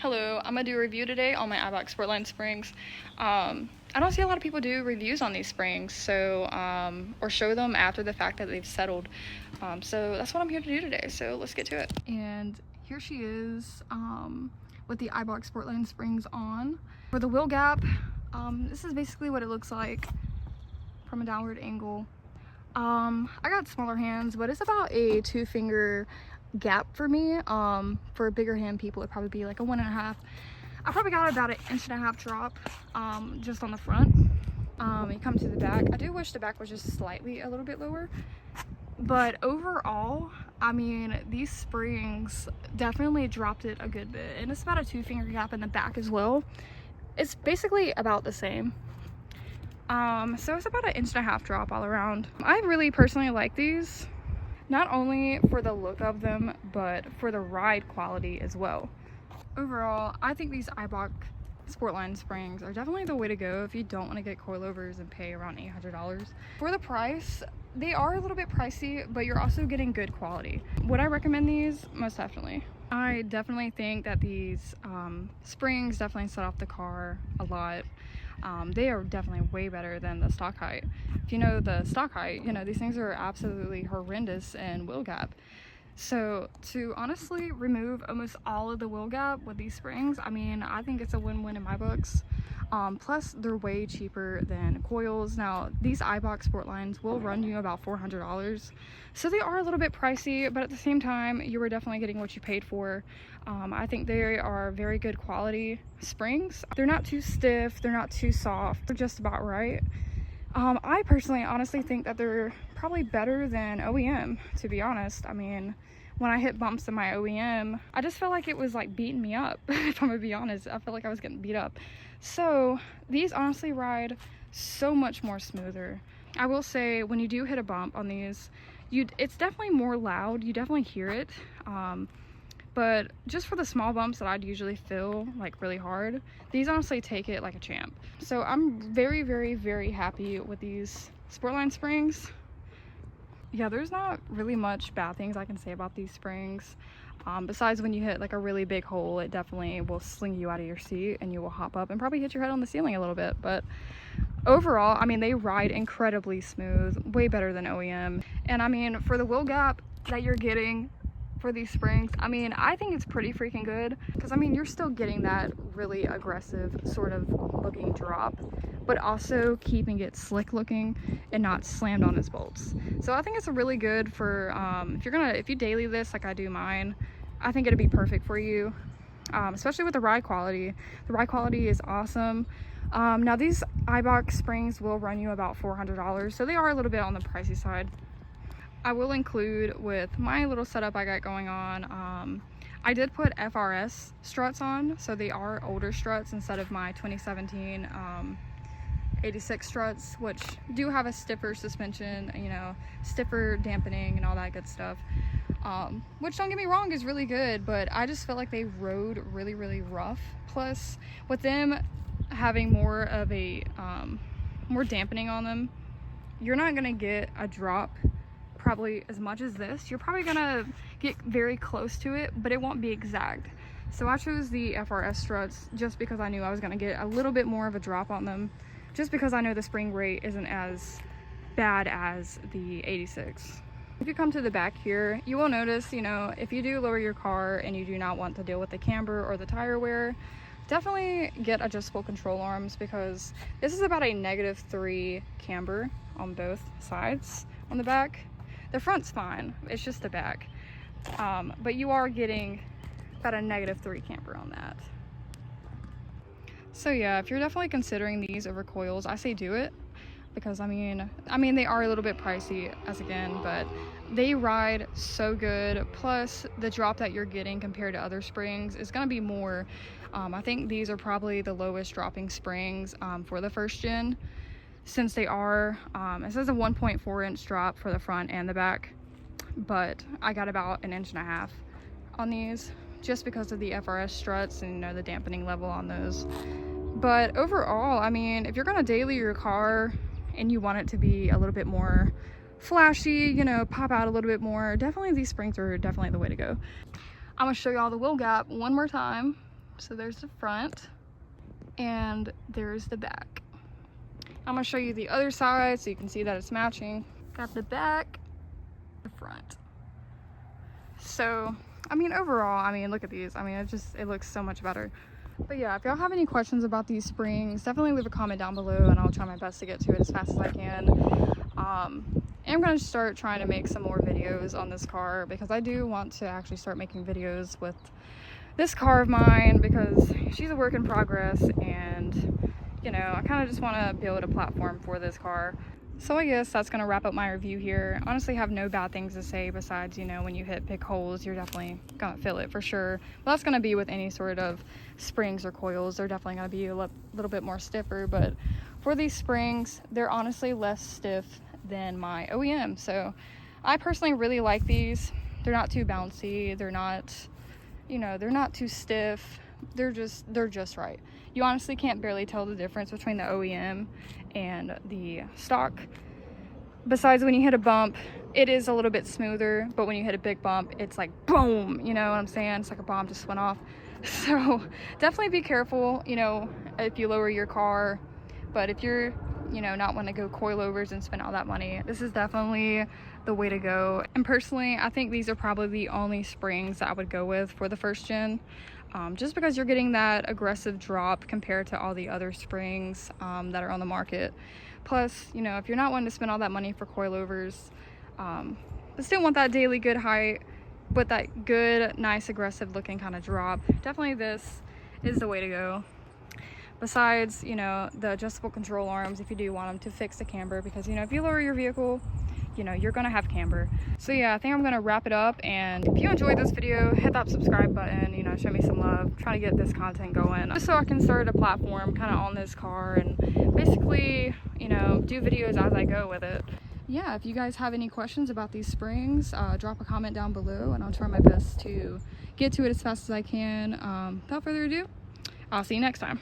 Hello, I'm gonna do a review today on my Eibach Sportline springs. I don't see a lot of people do reviews on these springs, so or show them after the fact that they've settled. So that's what I'm here to do today. So let's get to it. And here she is with the Eibach Sportline springs on. For the wheel gap, this is basically what it looks like from a downward angle. I got smaller hands, but it's about a 2-finger gap for me. For bigger hand people, it'd probably be like a 1.5. I probably got about an 1.5 inch drop just on the front. You come to the back, I do wish the back was just slightly a little bit lower, but overall, I mean, these springs definitely dropped it a good bit, and it's about a 2-finger gap in the back as well. It's basically about the same. So it's about an 1.5 inch drop all around. I really personally like these, not only for the look of them, but for the ride quality as well. Overall, I think these Eibach Sportline springs are definitely the way to go if you don't want to get coilovers and pay around $800. For the price, they are a little bit pricey, but you're also getting good quality. Would I recommend these? Most definitely. I definitely think that these springs definitely set off the car a lot. They are definitely way better than the stock height. If you know the stock height, you know these things are absolutely horrendous in wheel gap. So to honestly remove almost all of the wheel gap with these springs, I mean, I think it's a win-win in my books. Plus they're way cheaper than coils. Now these Eibach Sportlines will run you about $400, so they are a little bit pricey, but at the same time you are definitely getting what you paid for. I think they are very good quality springs. They're not too stiff, they're not too soft, they're just about right. I personally honestly think that they're probably better than OEM, to be honest. I mean, when I hit bumps in my OEM, I just felt like it was like beating me up. If I'm gonna be honest, I felt like I was getting beat up. So these honestly ride so much more smoother. I will say, when you do hit a bump on these, it's definitely more loud, you definitely hear it. But just for the small bumps that I'd usually feel like really hard, these honestly take it like a champ. So I'm very, very, very happy with these Sportline springs. Yeah, there's not really much bad things I can say about these springs. Besides when you hit like a really big hole, it definitely will sling you out of your seat and you will hop up and probably hit your head on the ceiling a little bit. But overall, I mean, they ride incredibly smooth, way better than OEM. And I mean, for the wheel gap that you're getting for these springs, I mean, I think it's pretty freaking good, because I mean, you're still getting that really aggressive sort of looking drop, but also keeping it slick looking and not slammed on its bolts. So I think it's a really good for if you daily this like I do mine, I think it'd be perfect for you, especially with the ride quality. The ride quality is awesome. Now these Eibach springs will run you about $400, so they are a little bit on the pricey side. I will include with my little setup I got going on, I did put FRS struts on, so they are older struts instead of my 2017 86 struts, which do have a stiffer suspension, you know, stiffer dampening and all that good stuff, which, don't get me wrong, is really good, but I just felt like they rode really, really rough. Plus with them having more of a more dampening on them, you're not gonna get a drop probably as much as this. You're probably gonna get very close to it, but it won't be exact. So I chose the FRS struts just because I knew I was gonna get a little bit more of a drop on them, just because I know the spring rate isn't as bad as the 86. If you come to the back here, you will notice, you know, if you do lower your car and you do not want to deal with the camber or the tire wear, definitely get adjustable control arms, because this is about a -3 camber on both sides on the back. The front's fine, it's just the back. But you are getting about a -3 camber on that. So yeah, if you're definitely considering these over coils, I say do it, because I mean they are a little bit pricey as again, but they ride so good. Plus the drop that you're getting compared to other springs is going to be more. I think these are probably the lowest dropping springs for the first gen, since they are, it says a 1.4 inch drop for the front and the back, but I got about an 1.5 inch on these just because of the FRS struts and, you know, the dampening level on those. But overall, I mean, if you're gonna daily your car and you want it to be a little bit more flashy, you know, pop out a little bit more, definitely these springs are definitely the way to go. I'm gonna show y'all the wheel gap one more time So there's the front and there's the back. I'm gonna show you the other side so you can see that it's matching. Got the back, the front. So, I mean, overall, I mean, look at these. I mean, it looks so much better. But yeah, if y'all have any questions about these springs, definitely leave a comment down below and I'll try my best to get to it as fast as I can. I'm gonna start trying to make some more videos on this car because I do want to actually start making videos with this car of mine because she's a work in progress, and you know, I kind of just want to build a platform for this car. So I guess that's going to wrap up my review here. Honestly, I have no bad things to say besides, you know, when you hit big holes, you're definitely going to feel it for sure. Well, that's going to be with any sort of springs or coils. They're definitely going to be a little bit more stiffer, but for these springs, they're honestly less stiff than my OEM. So I personally really like these. They're not too bouncy. They're not, you know, they're not too stiff. They're just right. You honestly can't barely tell the difference between the OEM and the stock. Besides, when you hit a bump, it is a little bit smoother, but when you hit a big bump, it's like boom, you know what I'm saying? It's like a bomb just went off. So definitely be careful, you know, if you lower your car. But if you're, you know, not wanting to go coilovers and spend all that money, this is definitely the way to go. And personally, I think these are probably the only springs that I would go with for the first gen. Just because you're getting that aggressive drop compared to all the other springs that are on the market. Plus, you know, if you're not wanting to spend all that money for coilovers, but still want that daily good height with that good, nice, aggressive looking kind of drop, definitely this is the way to go. Besides, you know, the adjustable control arms if you do want them to fix the camber, because, you know, if you lower your vehicle, you know, you're gonna have camber. So yeah, I think I'm gonna wrap it up, and if you enjoyed this video, hit that subscribe button, you know, show me some love. Trying to get this content going just so I can start a platform kind of on this car and basically, you know, do videos as I go with it. Yeah, if you guys have any questions about these springs, drop a comment down below and I'll try my best to get to it as fast as I can. Without further ado, I'll see you next time.